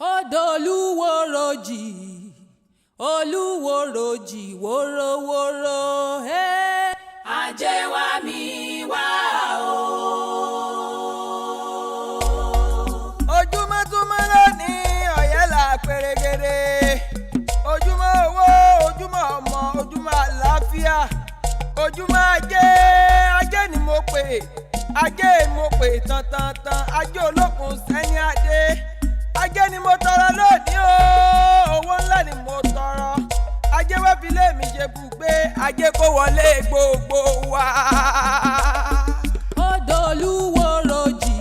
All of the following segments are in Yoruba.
Odoluworoji, Oluworoji, woro, hey. Aje wa mi wa o. Ojúmọ́ tún mọ́ lónìí, ọ̀yẹ́là pèrègèrè. Ojúmọ́ owó, ojúmọ́ ọmọ, ojúmọ́ àlàáfíà. Ojúmọ́ ajé ni mo pè. Ajé mo pè tán. Ajé olókun sẹ́ni adé. Ajé ni mo tọrọ lónìí o. Owó ńlá ni mo tọrọ. Ajé wá fi lé mi ṣe bùgbé. Ajé kó wọlé gbogbo wa. Odoluworoji,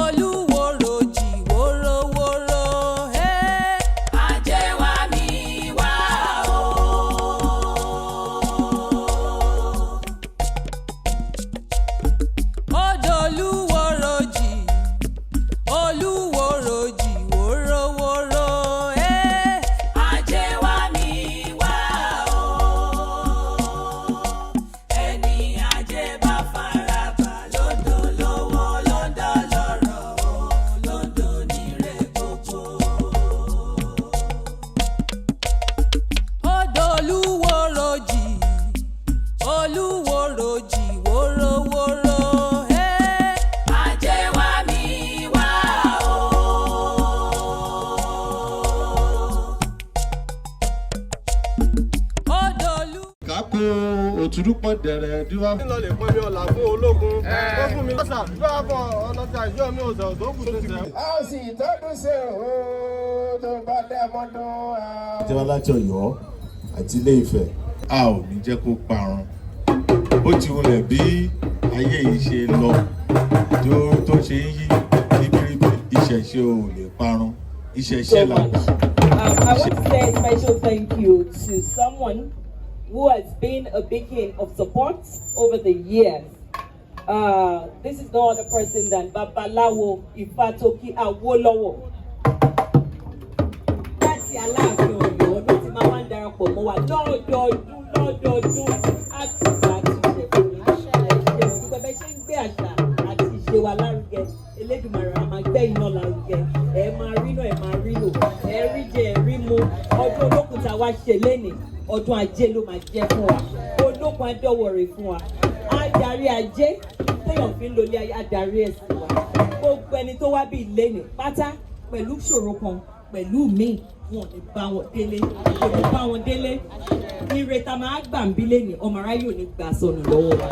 Oluworoji, woro, hey. Aje wa mi wa o. Odoluworoji, Oluworoji, woro, hey. Aje wa mi wa o. Ẹni ajé bá faraba lódò lówó lódò lọ́rọ̀ o, lódò níre gbogbo. Odoluworoji, Oluworoji, woro, hey. Aje wa mi wa o. Odolu. Kákó òtúrúpọ̀ dẹ̀rẹ̀ díwá. Nílò lè pọ́n mi ọ̀la fún ológun. Ó fún mi lọ́sà bí wàá fọ ọlọ́sà ìjọ mi ò sọ̀rọ̀ tó kù tẹ̀sẹ̀. A sì tọ́dún ṣe òó tó bá dẹ́ mọ́dún. Ìjọba láti Ọ̀yọ́ àti Ilé Ifẹ̀. A ò ní jẹ́ kó parun. Ó ti wulẹ̀ bí ayé yìí ṣe lọ tó ṣe ń yí ribiribi. Ìṣẹ̀ṣe ò lè parun. Ìṣẹ̀ṣe làgbà. I want to say a special thank you to someone who has been a beacon of support over the years. This is no other person than Babalawo Ifatoki Awolowo. Láti Aláàfin Ọ̀yọ́ ló ti máa wá ń darapọ̀ mọ́ wa lọ́dọọdún àtìgbà àtìṣe fún mi. Ìgbà bẹ́ẹ̀ ṣe ń gbé àṣà àti ìṣe wa lárugẹ. Elédùmarè a máa gbé iná lárugẹ. Ẹ máa rí náà, ẹ máa rí lò. Ẹ rí jẹ, ẹ rí mu. Ọdún olókùn tá a wá ṣe lénìí. Ọdún ajé ló máa jẹ́ fún wa. Olókun adọ́wọ̀rẹ̀ fún wa. Adarí ajé téèyàn fi ń lólé ayé adarí ẹ̀sìn wa. Gbogbo ẹni tó wá bí ìlénì pátá pẹ̀lú ṣòro kan pẹ̀lú míì wọn ò ní bá wọn délé. Kò ní bá wọn délé. Ire ta máa gbà ń bí lénì ọmọ aráyé ò ní gbà sọnù lọ́wọ́ wa.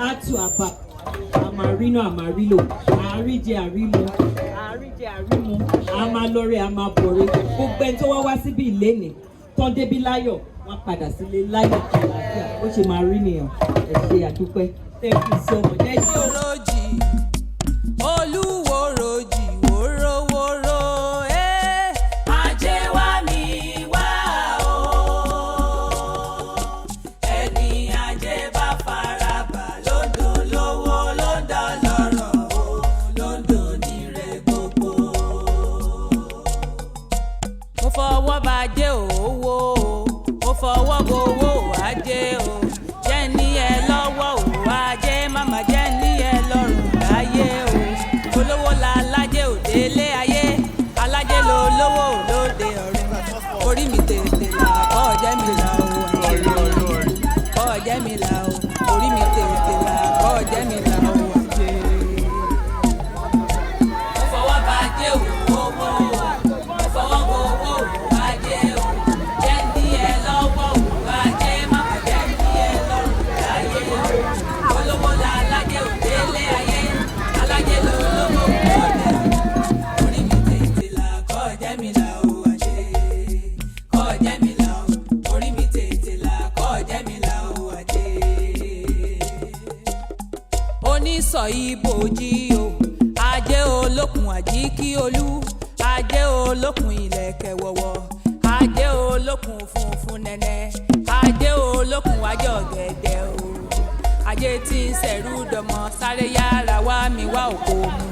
Á tù àbá. Àmàrínà àmàrílò. Àríjẹ àrímu. Àríjẹ àrímu. Àmàlọ́rẹ̀ àmàbọ̀rẹ̀. Gbogbo ẹni tó wá síbí ìlénì tán débí láyọ̀ wọ́n padà sílé láyọ̀ àlàáfíà ó ṣe máa rí nìyẹn. Ẹ ṣé àdúpẹ́. Thank you so much. Ẹ ṣé o. Oluworoji, woro, hey. Aje wa mi wa o. Ẹni ajé bá faraba lódò lówó lódò lọ́rọ̀ o, lódò níre gbogbo. Mo fọwọ́ bàjẹ́ owó o, mo fọwọ́ gbowó ajé o. Jẹ́ ní ẹ lọ́wọ́ o, ajé màmá jẹ́ ní ẹ lọ́rùn láyé o. Olówó la alájẹ òdélé ayé, alájẹ ló lówó lóde ọ̀run. Orí mi tètè là, kọ́ ọ̀jẹ́ mi là o. Kọ́ ọ̀jẹ́ mi là o. Orí mi tètè là, kọ́ ọ̀jẹ́ mi là o. Mo fọwọ́ bàjẹ́ owó o, mo fọwọ́ gbowó ajé o. Jẹ́ ní ẹ lọ́wọ́ o, ajé màmá jẹ́ ní ẹ lọ́rùn láyé o. Olówó la alájẹ òdélé ayé, alájẹ ló lówó lóde ọ̀run. Orí mi tètè là, kọ́ ọ̀jẹ́ mi là o. Ajé kọ́ ọ̀jẹ́ mi là o. Orí mi tètè là, kọ́ ọ̀jẹ́ mi là o. Ajé onísọ̀ ibòjì o. Ajé olókun àjíkí olú. Ajé olókun ìlẹ̀kẹ̀ wọ̀wọ̀. Ajé olókun funfun nẹ́nẹ́. Ajé olókun wájọ gẹ̀dẹ̀ o. Ajé tí ń ṣẹ̀rú dọmọ sáré yára wá mi wá òkò mu.